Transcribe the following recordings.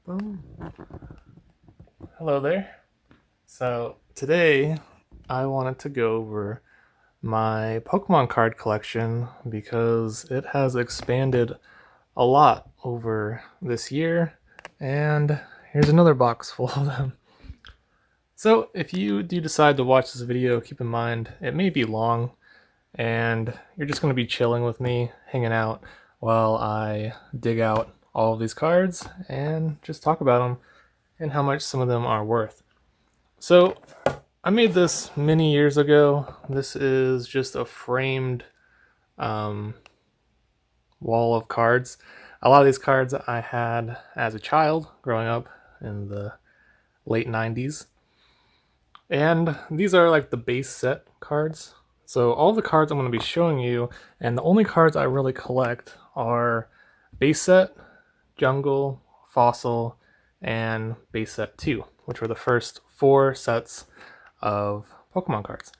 Boom. Hello there. So today I wanted to go over my Pokemon card collection because it has expanded a lot over this year, and here's another box full of them. So if you do decide to watch this video, keep in mind it may be long and you're just going to be chilling with me, hanging out while I dig out all of these cards and just talk about them and how much some of them are worth. So I made this many years ago. This is just a framed wall of cards. A lot of these cards I had as a child growing up in the late 90s. And these are like the base set cards. So all the cards I'm going to be showing you, and the only cards I really collect are base set, jungle, fossil, and base set 2, which were the first 4 sets of Pokemon cards.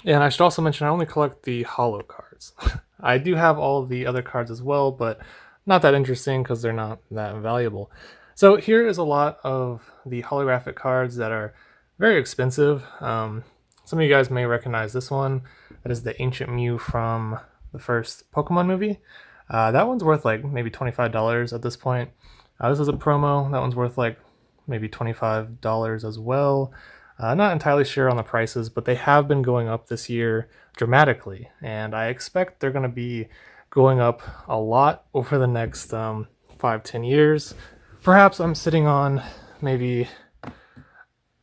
And I should also mention I only collect the holo cards. I do have all the other cards as well, but not that interesting because they're not that valuable. So here is a lot of the holographic cards that are very expensive. Some of you guys may recognize this one. That is the Ancient Mew from the first Pokemon movie. That one's worth like maybe $25 at this point. This is a promo. That one's worth like maybe $25 as well. Not entirely sure on the prices, but they have been going up this year dramatically, and I expect they're going to be going up a lot over the next 5-10 years. Perhaps I'm sitting on maybe,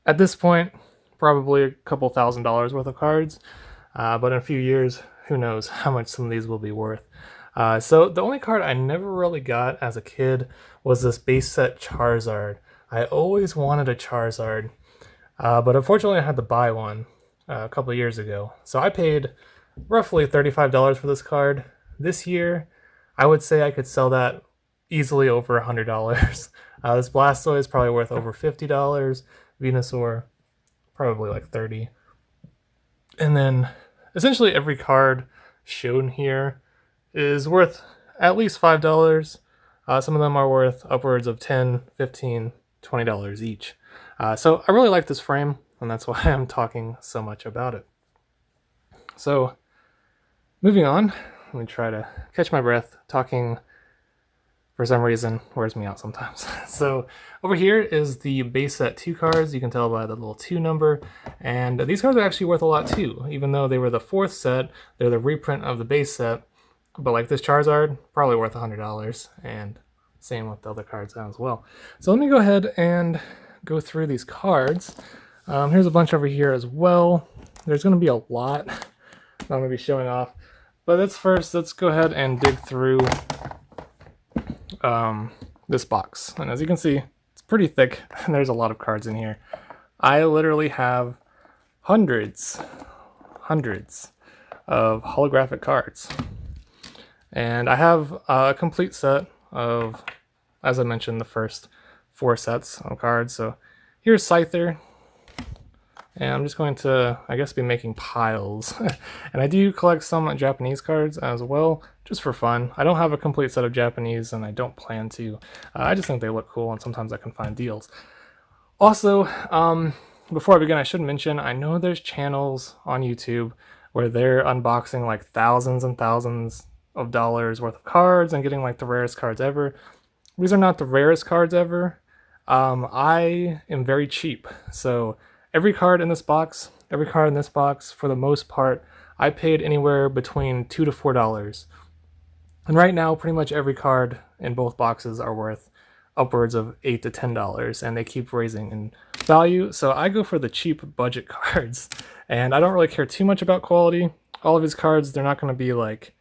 at this point, probably a couple $1,000s worth of cards, but in a few years, who knows how much some of these will be worth. So the only card I never really got as a kid was this base set Charizard. I always wanted a Charizard, but unfortunately I had to buy one a couple of years ago. So I paid roughly $35 for this card. This year, I would say I could sell that easily over $100. This Blastoise is probably worth over $50. Venusaur, probably like $30. And then essentially every card shown here is worth at least $5. Some of them are worth upwards of $10, $15, $20 each. So I really like this frame, and that's why I'm talking so much about it. So moving on, let me try to catch my breath. Talking, for some reason, wears me out sometimes. So over here is the base set 2 cards. You can tell by the little 2 number. And these cards are actually worth a lot too. Even though they were the 4th set, they're the reprint of the base set. But like this Charizard, probably worth $100. And same with the other cards as well. So let me go ahead and go through these cards. Here's a bunch over here as well. There's going to be a lot I'm going to be showing off. But let's go ahead and dig through this box. And as you can see, it's pretty thick, and there's a lot of cards in here. I literally have hundreds of holographic cards. And I have a complete set of, as I mentioned, the first 4 sets of cards. So here's Scyther. And I'm just going to, I guess, be making piles. And I do collect some Japanese cards as well, just for fun. I don't have a complete set of Japanese, and I don't plan to. I just think they look cool, and sometimes I can find deals. Also, before I begin, I should mention, I know there's channels on YouTube where they're unboxing like thousands and thousands of dollars worth of cards and getting like the rarest cards ever. These are not the rarest cards ever. I am very cheap, so every card in this box, for the most part, I paid anywhere between $2 to $4. And right now, pretty much every card in both boxes are worth upwards of $8 to $10, and they keep raising in value. So I go for the cheap budget cards, and I don't really care too much about quality. All of these cards, they're not going to be like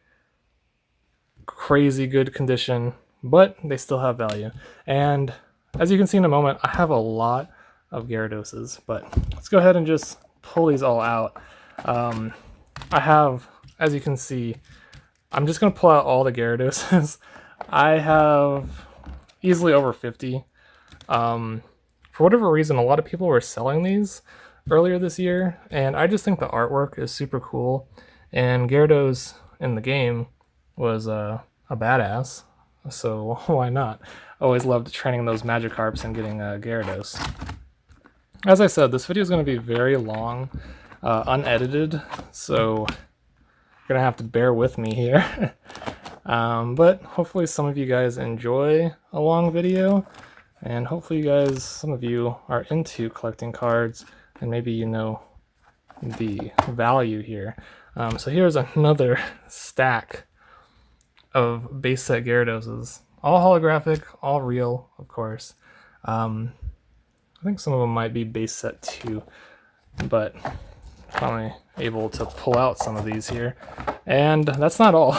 crazy good condition, but they still have value. And as you can see in a moment, I have a lot of Gyaradoses, but let's go ahead and just pull these all out. I have, as you can see, I'm just going to pull out all the Gyaradoses. I have easily over 50. For whatever reason, a lot of people were selling these earlier this year, and I just think the artwork is super cool. And Gyarados in the game was a badass. so why not? Always loved training those Magikarps and getting Gyarados. As I said, this video is going to be very long, unedited, so you're going to have to bear with me here. But hopefully some of you guys enjoy a long video, and hopefully some of you are into collecting cards, and maybe you know the value here. So here's another stack of base set Gyaradoses. All holographic, all real, of course. I think some of them might be base set too, but finally able to pull out some of these here. And that's not all.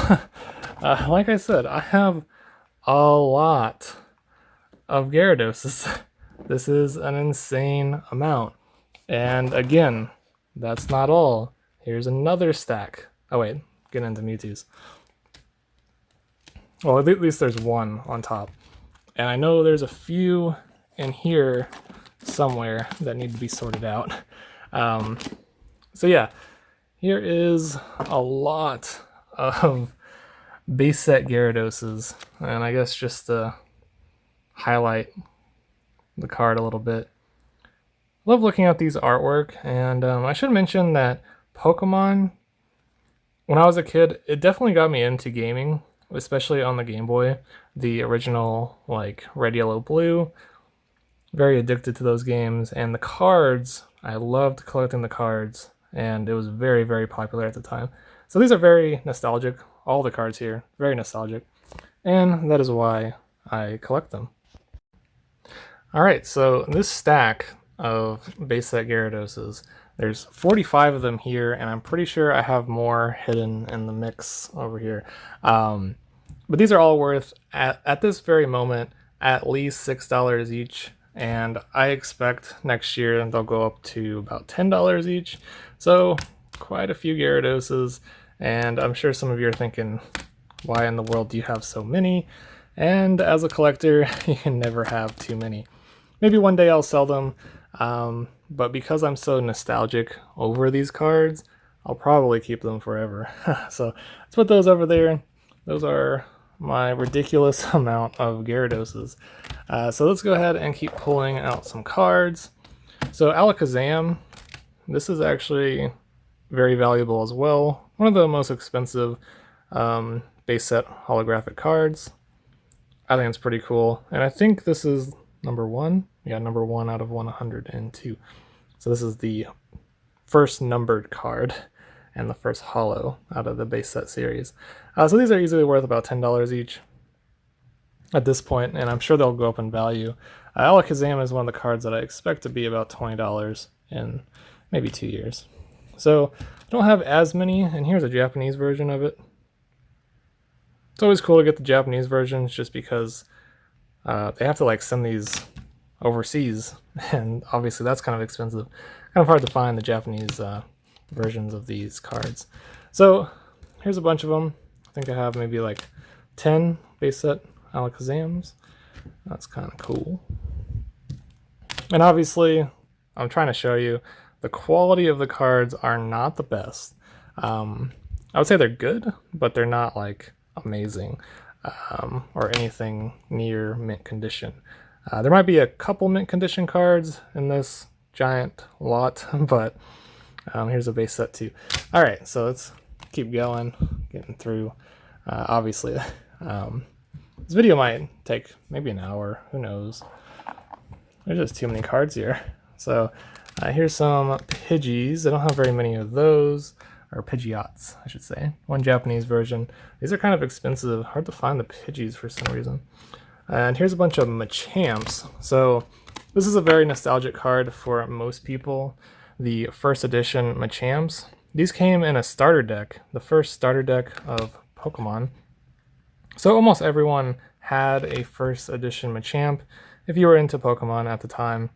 Like I said, I have a lot of Gyaradoses. This is an insane amount. And again, that's not all. Here's another stack. Oh wait, get into Mewtwo's. Well, at least there's one on top. And I know there's a few in here somewhere that need to be sorted out. So yeah, here is a lot of base set Gyaradoses. And I guess just to highlight the card a little bit. Love looking at these artwork, and I should mention that Pokemon, when I was a kid, it definitely got me into gaming, especially on the Game Boy, the original like Red, Yellow, Blue. Very addicted to those games, and the cards, I loved collecting the cards, and it was very, very popular at the time. So these are very nostalgic, all the cards here, very nostalgic, and that is why I collect them. Alright, so this stack of base set Gyaradoses, there's 45 of them here, and I'm pretty sure I have more hidden in the mix over here. But these are all worth, at this very moment, at least $6 each, and I expect next year they'll go up to about $10 each. So quite a few Gyaradoses, and I'm sure some of you are thinking, why in the world do you have so many? And as a collector, you can never have too many. Maybe one day I'll sell them, but because I'm so nostalgic over these cards, I'll probably keep them forever. So let's put those over there. Those are my ridiculous amount of Gyaradoses. So let's go ahead and keep pulling out some cards. So Alakazam, this is actually very valuable as well. One of the most expensive base set holographic cards. I think it's pretty cool. And I think this is number one. Yeah, number 1 out of 102. So this is the first numbered card and the first holo out of the base set series. So these are easily worth about $10 each at this point, and I'm sure they'll go up in value. Alakazam is one of the cards that I expect to be about $20 in maybe 2 years. So I don't have as many, and here's a Japanese version of it. It's always cool to get the Japanese versions just because they have to like send these overseas, and obviously that's kind of expensive. Kind of hard to find the Japanese versions of these cards. So here's a bunch of them. I think I have maybe like 10 base set Alakazams. That's kind of cool. And obviously, I'm trying to show you the quality of the cards are not the best. I would say they're good, but they're not like amazing or anything near mint condition. There might be a couple mint condition cards in this giant lot, but here's a base set too. All right, so let's keep going, getting through. Obviously, this video might take maybe an hour, who knows. There's just too many cards here. So here's some Pidgeys. I don't have very many of those, or Pidgeots, I should say. One Japanese version. These are kind of expensive, hard to find the Pidgeys for some reason. And here's a bunch of Machamps. So this is a very nostalgic card for most people. The first edition Machamps. These came in a starter deck, the first starter deck of Pokemon. So almost everyone had a first edition Machamp if you were into Pokemon at the time,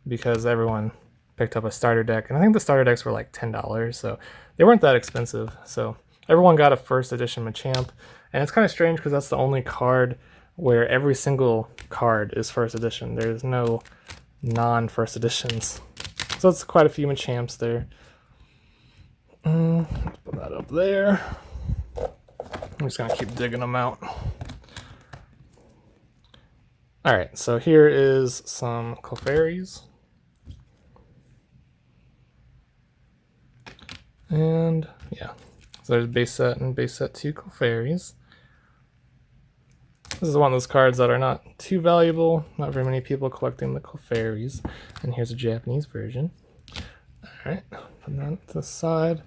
because everyone picked up a starter deck. And I think the starter decks were like $10, so they weren't that expensive. So everyone got a first edition Machamp. And it's kind of strange because that's the only card where every single card is first edition. There's no non-first editions. So it's quite a few Machamps there. Let's put that up there. I'm just gonna keep digging them out. Alright, so here is some Clefairies. And yeah, so there's base set and base set 2 Clefairies. This is one of those cards that are not too valuable. Not very many people collecting the Clefairies. And here's a Japanese version. Alright, put that to the side.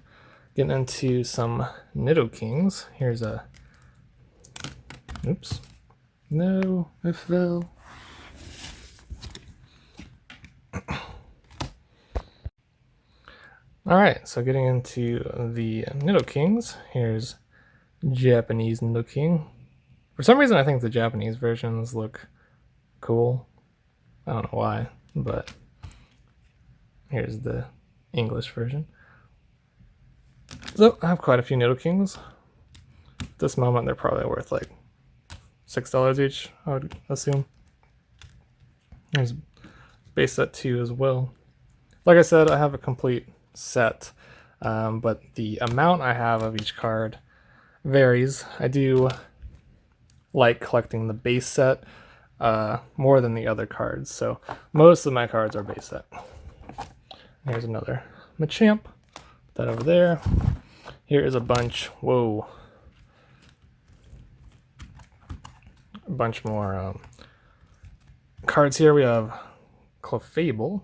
Getting into some Nidokings. Here's a... Oops. No, it fell. Alright, so getting into the Nidokings. Here's Japanese Nidoking. For some reason I think the Japanese versions look cool. I don't know why, but here's the English version. So I have quite a few Nidokings. At this moment they're probably worth like $6 each, I would assume. There's base set 2 as well. Like I said, I have a complete set, but the amount I have of each card varies. I do like collecting the base set more than the other cards, so most of my cards are base set. Here's another Machamp. Put that over there. Here is a bunch. Whoa. A bunch more cards here. We have Clefable.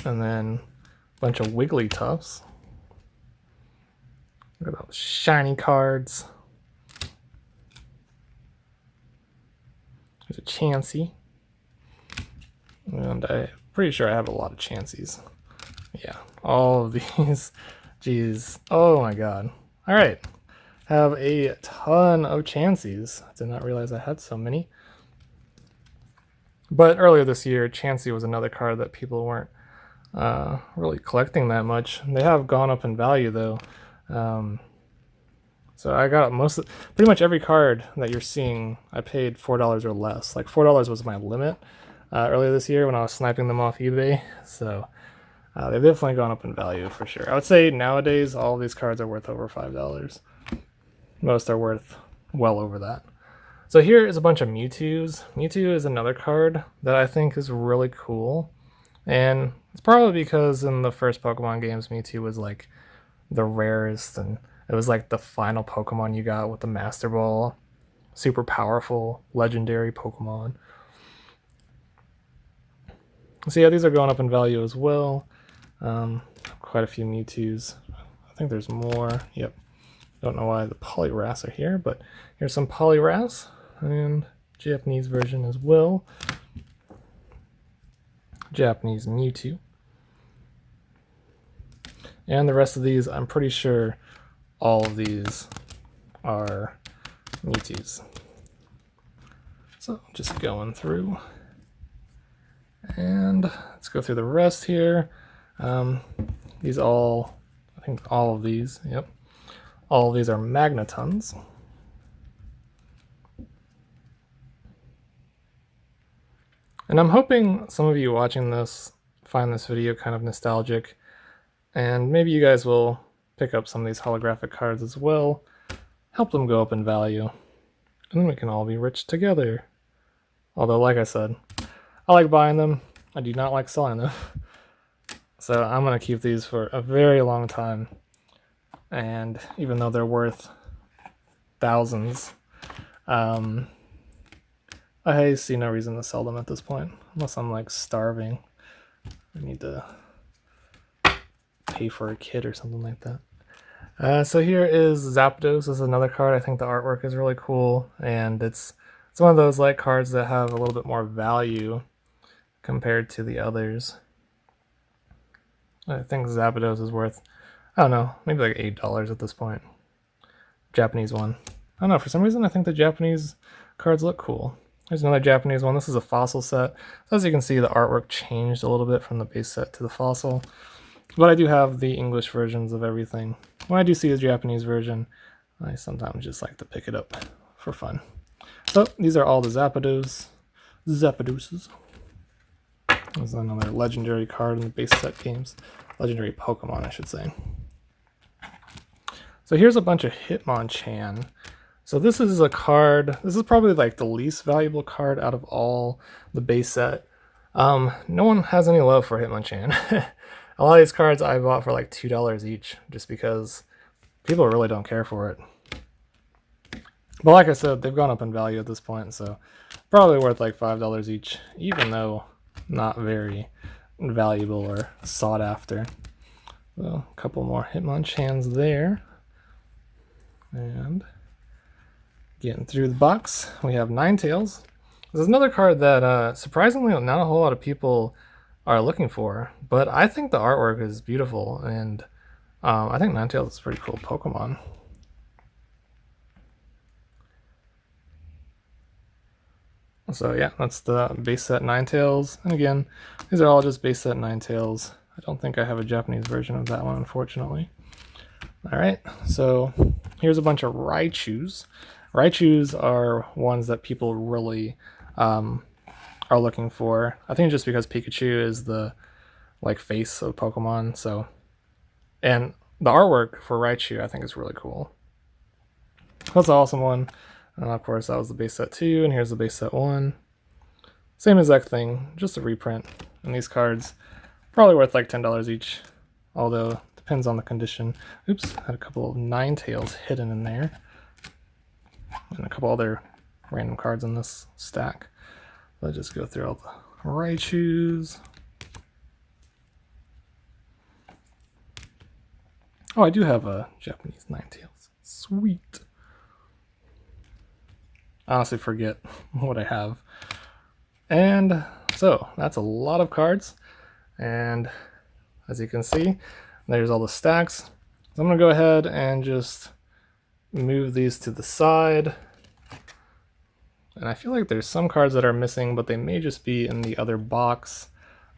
And then a bunch of Wigglytuffs. Look at those shiny cards. There's a Chansey. And I'm pretty sure I have a lot of Chanseys. Yeah, all of these. Jeez. Oh my god. Alright. Have a ton of Chanseys. I did not realize I had so many. But earlier this year, Chansey was another card that people weren't really collecting that much. They have gone up in value though. So I got pretty much every card that you're seeing, I paid $4 or less. Like $4 was my limit earlier this year when I was sniping them off eBay. So they've definitely gone up in value for sure. I would say nowadays all of these cards are worth over $5. Most are worth well over that. So here is a bunch of Mewtwo's. Mewtwo is another card that I think is really cool. And it's probably because in the first Pokemon games, Mewtwo was like the rarest, and it was like the final Pokemon you got with the Master Ball. Super powerful, legendary Pokemon. So yeah, these are going up in value as well. Quite a few Mewtwo's. I think there's more. Yep. Don't know why the Poliwraths are here, but here's some Poliwraths and Japanese version as well. Japanese Mewtwo. And the rest of these, I'm pretty sure all of these are Mewtwo's. So just going through. And let's go through the rest here. These all, I think all of these, yep. All of these are Magnetons. And I'm hoping some of you watching this find this video kind of nostalgic, and maybe you guys will pick up some of these holographic cards as well, help them go up in value, and then we can all be rich together. Although, like I said, I like buying them, I do not like selling them. So I'm going to keep these for a very long time. And even though they're worth thousands, I see no reason to sell them at this point, unless I'm like starving. I need to pay for a kid or something like that. So here is Zapdos. This is another card. I think the artwork is really cool, and it's one of those like cards that have a little bit more value compared to the others. I think Zapdos is worth, I don't know, maybe like $8 at this point. Japanese one. I don't know, for some reason I think the Japanese cards look cool. There's another Japanese one. This is a fossil set. So as you can see, the artwork changed a little bit from the base set to the fossil. But I do have the English versions of everything. When I do see a Japanese version, I sometimes just like to pick it up for fun. So these are all the Zapdos. Zapdoses. There's another legendary card in the base set games. Legendary Pokemon, I should say. So here's a bunch of Hitmonchan. So this is a card. This is probably like the least valuable card out of all the base set. No one has any love for Hitmonchan. A lot of these cards I bought for like $2 each, just because people really don't care for it. But like I said, they've gone up in value at this point, so probably worth like $5 each, even though not very valuable or sought after. So a couple more Hitmonchans there. And getting through the box, we have Ninetales. This is another card that surprisingly not a whole lot of people are looking for, but I think the artwork is beautiful, and I think Ninetales is a pretty cool Pokemon. So yeah, that's the base set Ninetales. And again, these are all just base set Ninetales. I don't think I have a Japanese version of that one, unfortunately. Alright, so here's a bunch of Raichus. Raichus are ones that people really are looking for. I think just because Pikachu is the like face of Pokemon, so, and the artwork for Raichu I think is really cool. That's an awesome one. And of course that was the base set 2, and here's the base set 1. Same exact thing, just a reprint. And these cards probably worth like $10 each, although depends on the condition. Oops, had a couple of Ninetales hidden in there, and a couple other random cards in this stack. Let's just go through all the Raichus. Oh, I do have a Japanese Ninetales. Sweet. I honestly forget what I have. And so that's a lot of cards. And as you can see, there's all the stacks. So I'm gonna go ahead and just move these to the side. And I feel like there's some cards that are missing, but they may just be in the other box,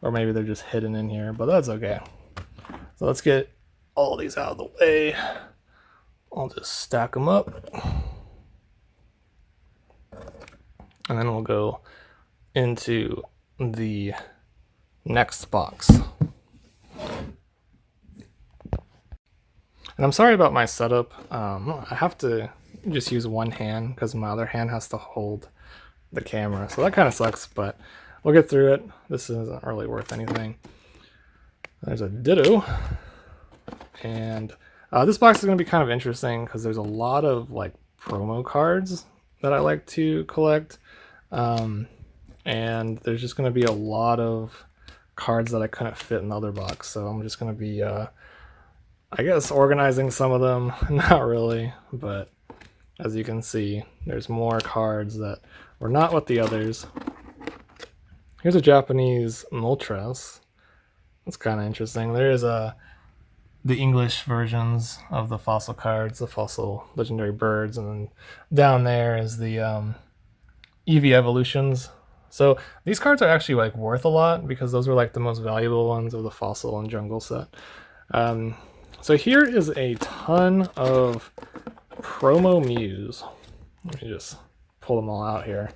or maybe they're just hidden in here, but that's okay. So let's get all these out of the way. I'll just stack them up. And then we'll go into the next box. And I'm sorry about my setup. I have to just use one hand because my other hand has to hold the camera. So that kind of sucks, but we'll get through it. This isn't really worth anything. There's a Ditto. And this box is going to be kind of interesting because there's a lot of like promo cards that I like to collect. And there's just going to be a lot of cards that I couldn't fit in the other box. So I'm just going to be, I guess, organizing some of them. Not really, but as you can see, there's more cards that were not with the others. Here's a Japanese Moltres. That's kind of interesting. There is the English versions of the fossil cards, the fossil legendary birds, and then down there is the Eevee evolutions. So these cards are actually like worth a lot because those were like the most valuable ones of the fossil and jungle set. So here is a ton of promo Mews. Let me just pull them all out here.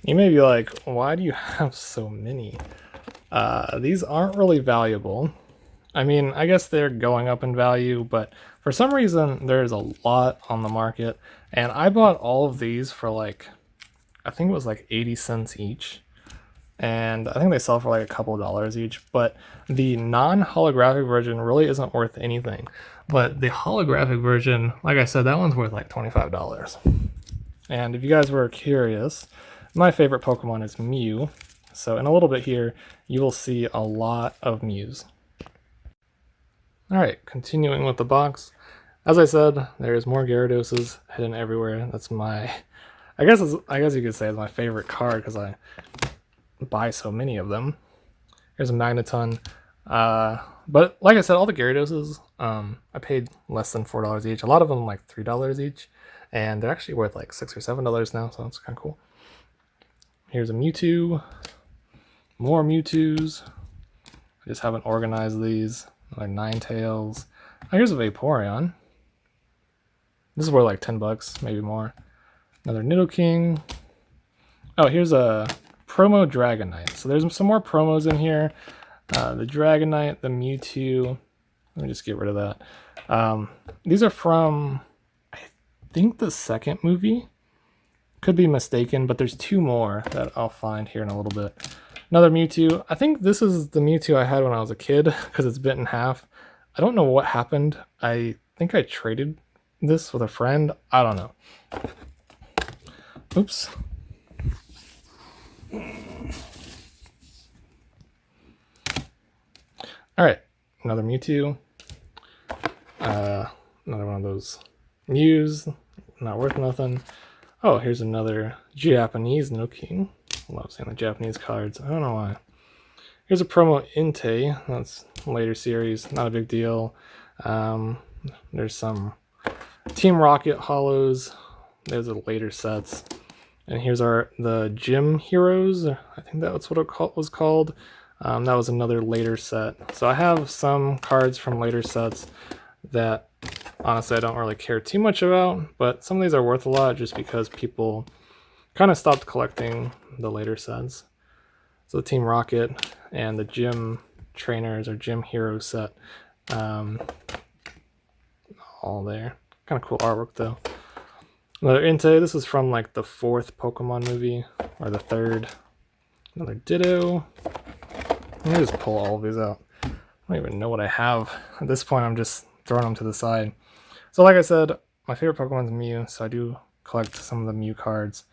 You may be like, why do you have so many? These aren't really valuable. I mean, I guess they're going up in value, but for some reason there's a lot on the market, and I bought all of these for like, I think it was like 80 cents each, and I think they sell for like a couple of dollars each, but the non-holographic version really isn't worth anything. But the holographic version, like I said, that one's worth like $25. And if you guys were curious, my favorite Pokemon is Mew. So in a little bit here, you will see a lot of Mews. Alright, continuing with the box. As I said, there's more Gyaradoses hidden everywhere. That's my, I guess you could say it's my favorite card because I buy so many of them. Here's a Magneton. But like I said, all the Gyaradoses, I paid less than $4 each. A lot of them like $3 each, and they're actually worth like $6 or $7 now, so that's kind of cool. Here's a Mewtwo. More Mewtwo's. I just haven't organized these. Like Ninetales. Oh, here's a Vaporeon. This is worth like $10, maybe more. Another Nidoking. Oh, here's a promo Dragonite. So there's some more promos in here. The Dragonite, the Mewtwo, Let me just get rid of that. These are from, I think, the second movie. Could be mistaken, but there's 2 more that I'll find here in a little bit. Another Mewtwo. I think this is the Mewtwo I had when I was a kid because it's bit in half. I don't know what happened. I think I traded this with a friend. I don't know. Oops. Alright, another Mewtwo. Another one of those Mews. Not worth nothing. Oh, here's another Japanese No King. Love seeing the Japanese cards. I don't know why. Here's a promo Entei. That's later series. Not a big deal. There's some Team Rocket Holos. Those are later sets. And here's the Gym Heroes. I think that's what it was called. That was another later set. So I have some cards from later sets that honestly I don't really care too much about, but some of these are worth a lot just because people kind of stopped collecting the later sets. So the Team Rocket and the Gym Trainers or Gym Hero set, all there. Kind of cool artwork though. Another Entei. This is from like the 4th Pokemon movie or the 3rd. Another Ditto. Let me just pull all of these out. I don't even know what I have. At this point, I'm just throwing them to the side. So like I said, my favorite Pokemon is Mew, so I do collect some of the Mew cards.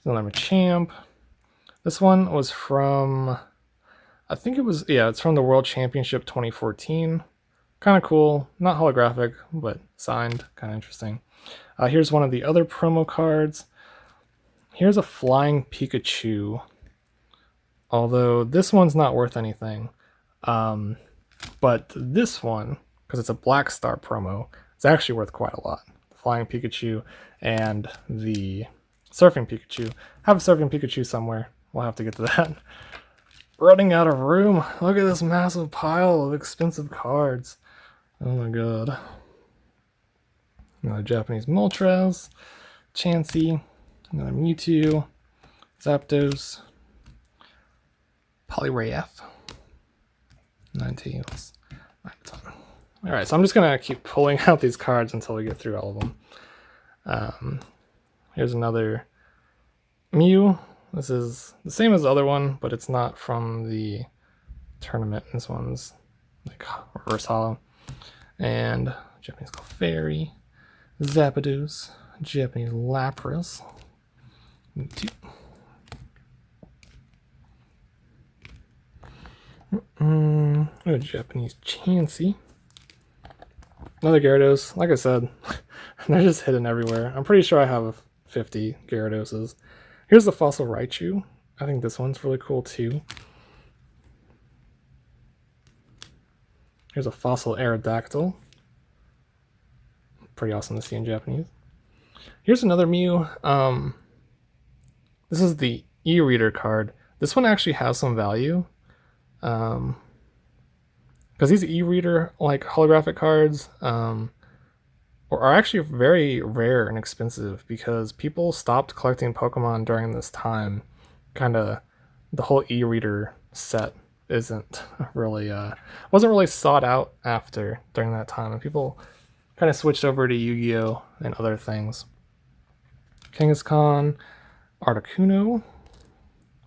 There's another Machamp. This one was from, I think it was, yeah, it's from the World Championship 2014. Kind of cool. Not holographic, but signed. Kind of interesting. Here's one of the other promo cards. Here's a Flying Pikachu. Although this one's not worth anything. But this one, because it's a Black Star promo, it's actually worth quite a lot. The Flying Pikachu and the Surfing Pikachu. I have a Surfing Pikachu somewhere. We'll have to get to that. Running out of room. Look at this massive pile of expensive cards. Oh my god. Another Japanese Moltres, Chansey, another Mewtwo, Zapdos, Poliwrath, Ninetales. Alright, so I'm just going to keep pulling out these cards until we get through all of them. Here's another Mew. This is the same as the other one, but it's not from the tournament. This one's like reverse holo. And Japanese Clefairy, Zapdos, Japanese Lapras, Mewtwo. A Japanese Chansey. Another Gyarados. Like I said, they're just hidden everywhere. I'm pretty sure I have 50 Gyaradoses. Here's the Fossil Raichu. I think this one's really cool too. Here's a Fossil Aerodactyl. Pretty awesome to see in Japanese. Here's another Mew. This is the e-reader card. This one actually has some value. Because these e-reader like holographic cards are actually very rare and expensive because people stopped collecting Pokemon during this time. Kind of the whole e-reader set isn't really wasn't really sought out after during that time, and people kind of switched over to Yu-Gi-Oh and other things. Kangaskhan, Articuno,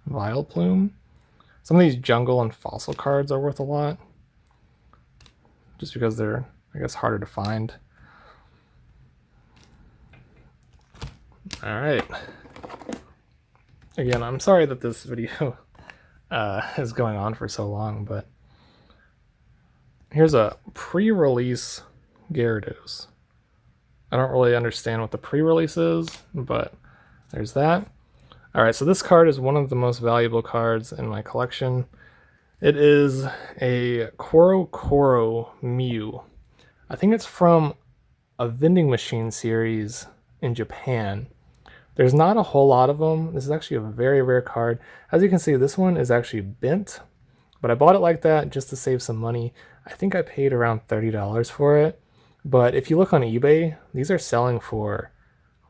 Vileplume. Some of these jungle and fossil cards are worth a lot, just because they're, I guess, harder to find. Alright. Again, I'm sorry that this video is going on for so long, but here's a pre-release Gyarados. I don't really understand what the pre-release is, but there's that. Alright, so this card is one of the most valuable cards in my collection. It is a Koro Mew. I think it's from a vending machine series in Japan. There's not a whole lot of them. This is actually a very rare card. As you can see, this one is actually bent, but I bought it like that just to save some money. I think I paid around $30 for it, but if you look on eBay, these are selling for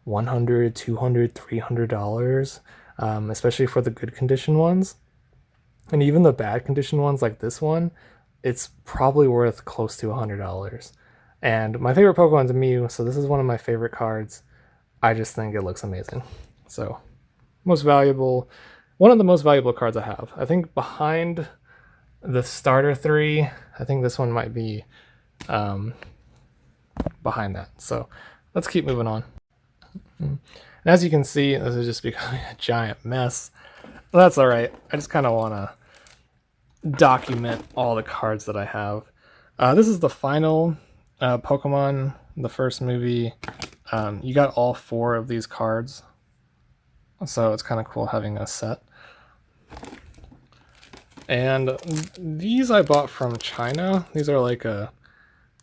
$100, $200, $300, especially for the good condition ones. And even the bad condition ones like this one it's probably worth close to $100. And my favorite Pokemon's Mew, so this is one of my favorite cards. I just think it looks amazing. So, most valuable, one of the most valuable cards I have. I think behind the starter 3, I think this one might be behind that. So, let's keep moving on. And as you can see, this is just becoming a giant mess. That's all right. I just kind of want to document all the cards that I have. This is the final Pokemon, the first movie. You got all 4 of these cards, so it's kind of cool having a set. And these I bought from China. These are like a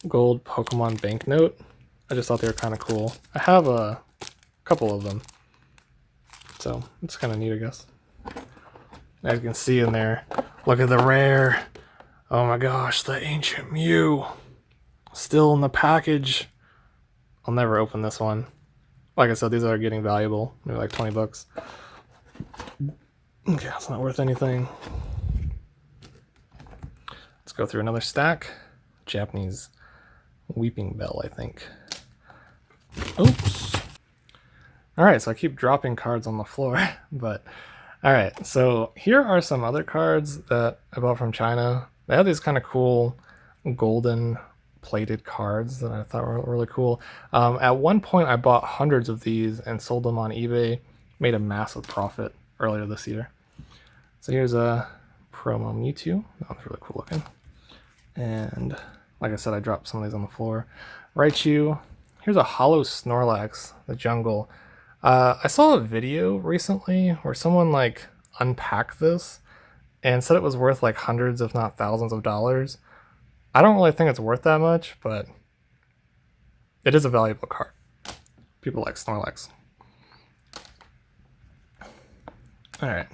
gold Pokemon banknote. I just thought they were kind of cool. I have a couple of them, so it's kind of neat, I guess. As you can see in there, look at the rare. Oh my gosh, the ancient Mew. Still in the package. I'll never open this one. Like I said, these are getting valuable. Maybe like 20 bucks. Okay, that's not worth anything. Let's go through another stack. Japanese Weeping Bell, I think. Oops. Alright, so I keep dropping cards on the floor, but alright, so here are some other cards that I bought from China. They have these kind of cool golden plated cards that I thought were really cool. At one point I bought hundreds of these and sold them on eBay, made a massive profit earlier this year. So here's a promo Mewtwo. That was really cool looking. And like I said, I dropped some of these on the floor. Raichu. Here's a holo Snorlax, the jungle. I saw a video recently where someone like unpacked this and said it was worth like hundreds if not thousands of dollars. I don't really think it's worth that much, but it is a valuable card. People like Snorlax. Alright,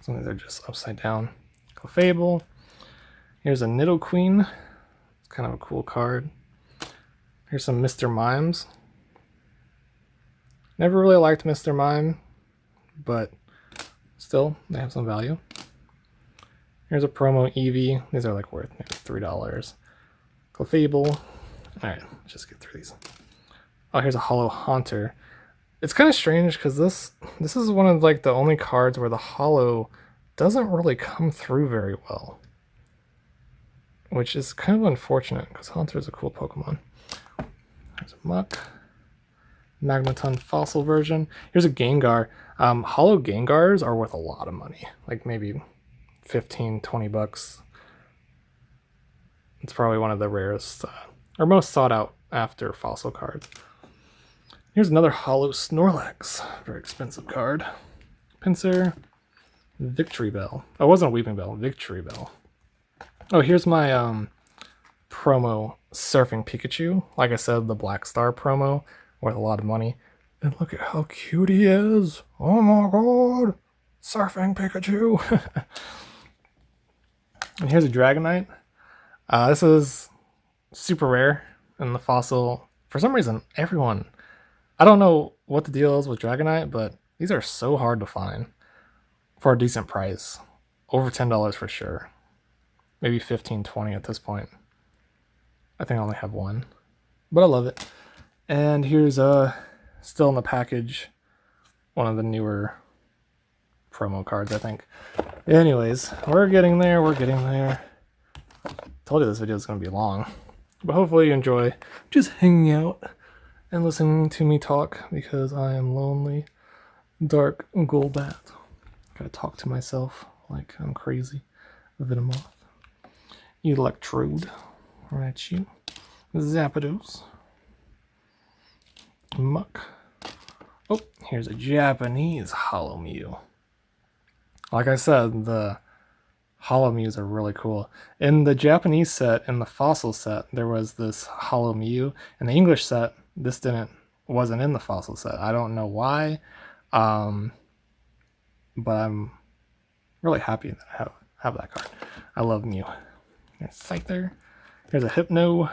some of these are just upside down. Clefable. Here's a Nidoqueen. It's kind of a cool card. Here's some Mr. Mimes. Never really liked Mr. Mime, but still, they have some value. Here's a promo Eevee. These are like worth maybe $3. Clefable. Alright, let's just get through these. Oh, here's a holo Haunter. It's kind of strange because this is one of like the only cards where the holo doesn't really come through very well, which is kind of unfortunate because Haunter is a cool Pokemon. There's a Muck. Magneton fossil version. Here's a Gengar. Holo Gengars are worth a lot of money, like maybe 15, 20 bucks. It's probably one of the rarest or most sought out after fossil cards. Here's another holo Snorlax. Very expensive card. Pinsir. Victory Bell. Oh, it wasn't a Weeping Bell. Victory Bell. Oh, here's my promo Surfing Pikachu. Like I said, the Black Star promo, worth a lot of money. And look at how cute he is. Oh my god. Surfing Pikachu. And here's a Dragonite. This is super rare in the fossil. For some reason, everyone... I don't know what the deal is with Dragonite, but these are so hard to find for a decent price. Over $10 for sure. Maybe 15, 20 at this point. I think I only have one, but I love it. And here's still in the package, one of the newer promo cards, I think. Anyways, we're getting there. Told you this video is going to be long, but hopefully you enjoy just hanging out and listening to me talk because I am lonely. Dark Golbat. Gotta talk to myself like I'm crazy. Venomoth. Electrode. Raichu. Zapdos. Muck. Oh, here's a Japanese holo Mew. Like I said, the holo Mews are really cool. In the Japanese set, in the fossil set, there was this holo Mew. In the English set, this wasn't in the fossil set. I don't know why, but I'm really happy that I have that card. I love Mew. There's Scyther. Here's a Hypno.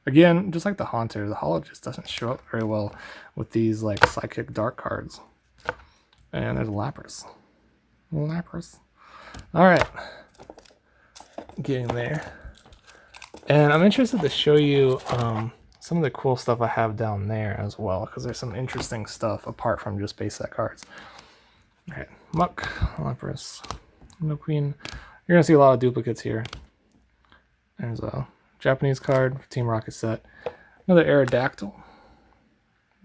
Again, just like the Haunter, the holo just doesn't show up very well with these like Psychic Dark cards. And there's Lapras. Alright. getting there. And I'm interested to show you some of the cool stuff I have down there as well, because there's some interesting stuff apart from just base set cards. Okay, Muck, Lapras, No Queen. You're going to see a lot of duplicates here. There's a Japanese card for Team Rocket set. Another Aerodactyl.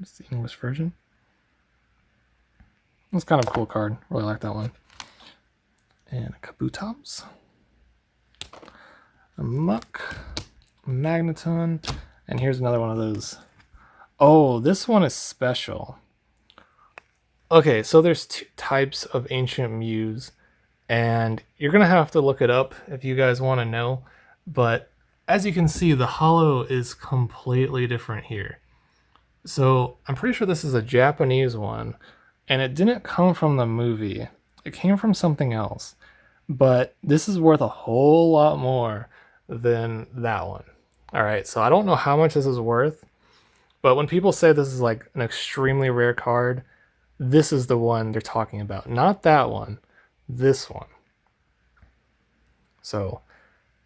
It's the English version. It's kind of a cool card. Really like that one. And a Kabutops. A Muck. A Magneton. And here's another one of those. Oh, this one is special. Okay, so there's two types of Ancient Mews. And you're going to have to look it up if you guys want to know. But as you can see, the holo is completely different here. So I'm pretty sure this is a Japanese one. And it didn't come from the movie. It came from something else. But this is worth a whole lot more than that one. Alright, so I don't know how much this is worth. But when people say this is like an extremely rare card, this is the one they're talking about. Not that one. This one. So,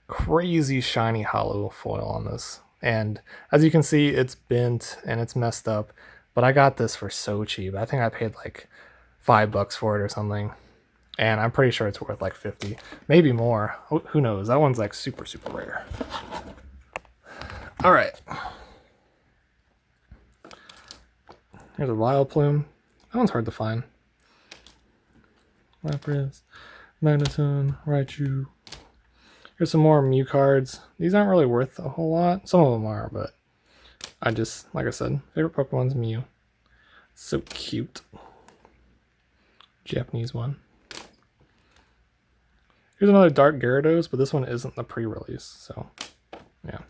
crazy shiny holo foil on this. And as you can see, it's bent and it's messed up. But I got this for so cheap. I think I paid like $5 for it or something. And I'm pretty sure it's worth like 50, maybe more. Who knows? That one's like super, super rare. All right. Here's a Vileplume. That one's hard to find. Lapras, Magneton, Raichu. Here's some more Mew cards. These aren't really worth a whole lot. Some of them are, but I just, like I said, favorite Pokemon's Mew. So cute. Japanese one. Here's another Dark Gyarados, but this one isn't the pre-release, so yeah.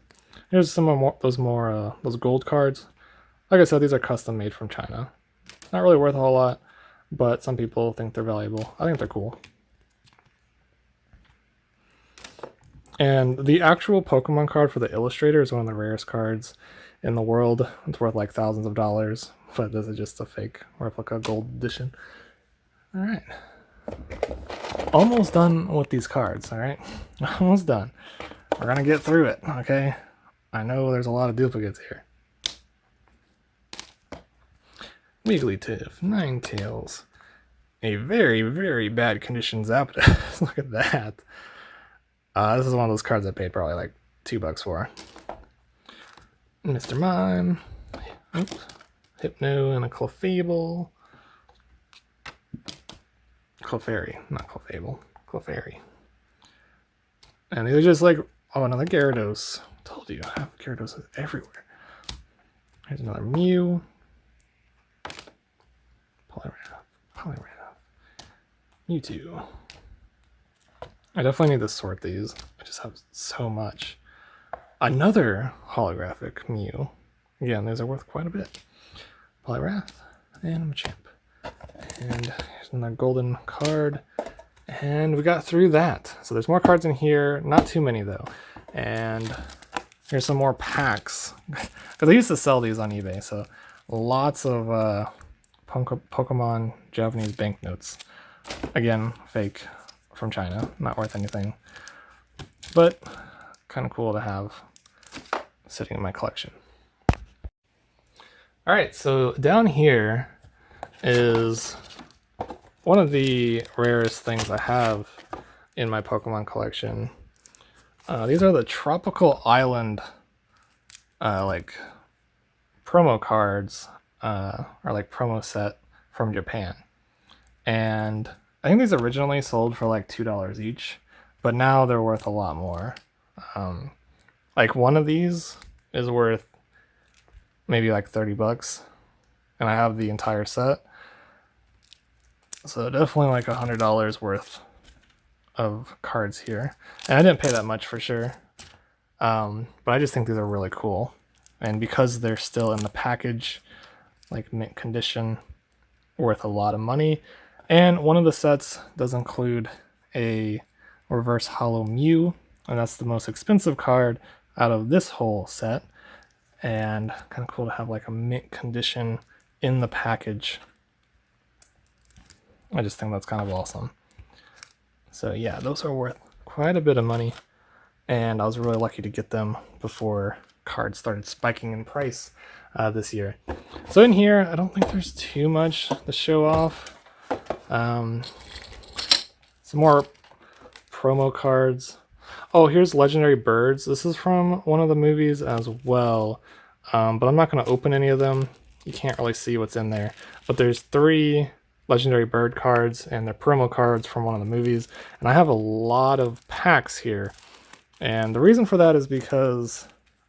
Here's some more those gold cards. Like I said, these are custom made from China. Not really worth a whole lot, but some people think they're valuable. I think they're cool. And the actual Pokemon card for the Illustrator is one of the rarest cards in the world. It's worth like thousands of dollars, but this is just a fake replica gold edition. All right. Almost done with these cards, all right? Almost done. We're going to get through it, okay? I know there's a lot of duplicates here. Wigglytuff, Ninetales. A very, very bad condition Zapdos. Look at that. This is one of those cards I paid probably like $2 for. Mr. Mime. Oops. Hypno and a Clefable. Clefairy, not Clefable. Clefairy. And these are just like, oh, another Gyarados. Told you, I have Gyarados everywhere. Here's another Mew. Poliwrath. Mewtwo. I definitely need to sort these. I just have so much. Another holographic Mew. Again, these are worth quite a bit. Poliwrath and Machamp. And here's another golden card. And we got through that. So there's more cards in here. Not too many though. And here's some more packs. Because I used to sell these on eBay. So lots of Pokemon Japanese banknotes. Again, fake from China. Not worth anything. But kind of cool to have sitting in my collection. Alright, so down here is one of the rarest things I have in my Pokemon collection. These are the Tropical Island like promo cards, or like promo set from Japan. And I think these originally sold for like $2 each, but now they're worth a lot more. Like one of these is worth maybe like $30, and I have the entire set. So definitely like $100 worth of cards here. And I didn't pay that much for sure. But I just think these are really cool. And because they're still in the package, like mint condition, worth a lot of money. And one of the sets does include a reverse holo Mew, and that's the most expensive card out of this whole set. And kind of cool to have like a mint condition in the package. I just think that's kind of awesome. So yeah, those are worth quite a bit of money. and I was really lucky to get them before cards started spiking in price this year. So in here, I don't think there's too much to show off. Some more promo cards. Oh, here's Legendary Birds. This is from one of the movies as well, but I'm not going to open any of them. You can't really see what's in there, but there's 3 Legendary Bird cards, and they're promo cards from one of the movies, and I have a lot of packs here, and the reason for that is because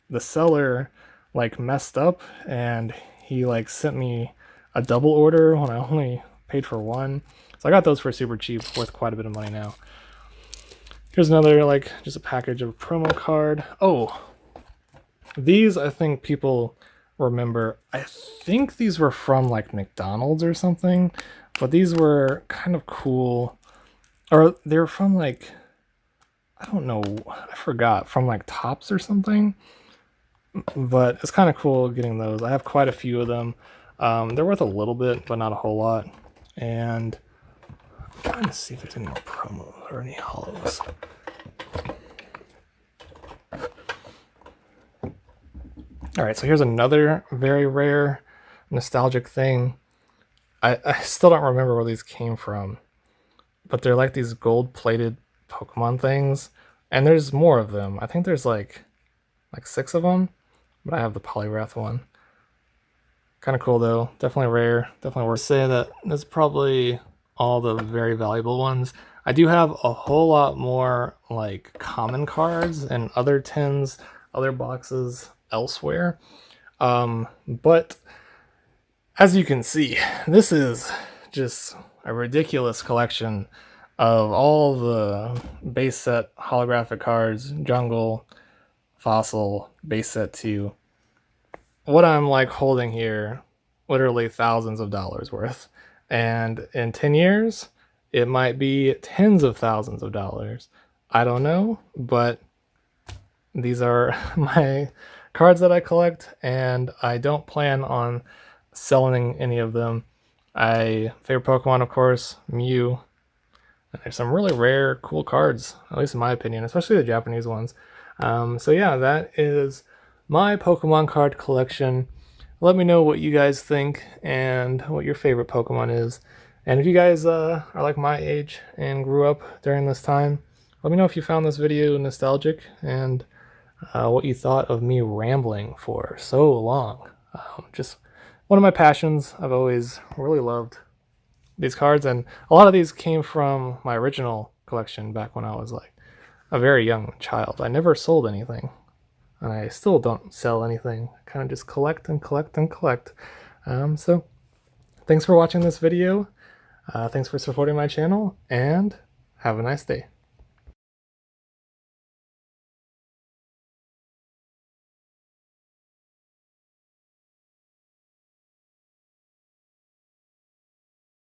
the seller like messed up, and he like sent me a double order when I only paid for one, so I got those for super cheap, worth quite a bit of money now. Here's another, like, just a package of a promo card. Oh, these I think people remember. I think these were from like McDonald's or something, but these were kind of cool. Or they're from like, I don't know, I forgot, from like Tops or something. But it's kind of cool getting those. I have quite a few of them. They're worth a little bit, but not a whole lot. And I'm trying to see if there's any more promos or any holos. Alright, so here's another very rare nostalgic thing. I still don't remember where these came from, but they're like these gold-plated Pokemon things, and there's more of them. I think there's like 6 of them, but I have the Poliwrath one. Kind of cool though, definitely rare, definitely worth saying that that's probably all the very valuable ones. I do have a whole lot more like common cards and other tins, other boxes elsewhere. But as you can see, this is just a ridiculous collection of all the base set holographic cards, Jungle, Fossil, base set 2. What I'm like holding here, literally thousands of dollars worth. And in 10 years, it might be tens of thousands of dollars. I don't know, but these are my cards that I collect, and I don't plan on selling any of them. Favorite Pokemon, of course, Mew. And there's some really rare, cool cards, at least in my opinion, especially the Japanese ones. So yeah, that is my Pokemon card collection. Let me know what you guys think and what your favorite Pokemon is. And if you guys are like my age and grew up during this time, let me know if you found this video nostalgic and what you thought of me rambling for so long. Just one of my passions. I've always really loved these cards, and a lot of these came from my original collection back when I was like a very young child. I never sold anything, and I still don't sell anything. I kind of just collect and collect and collect. So thanks for watching this video. Thanks for supporting my channel, and have a nice day.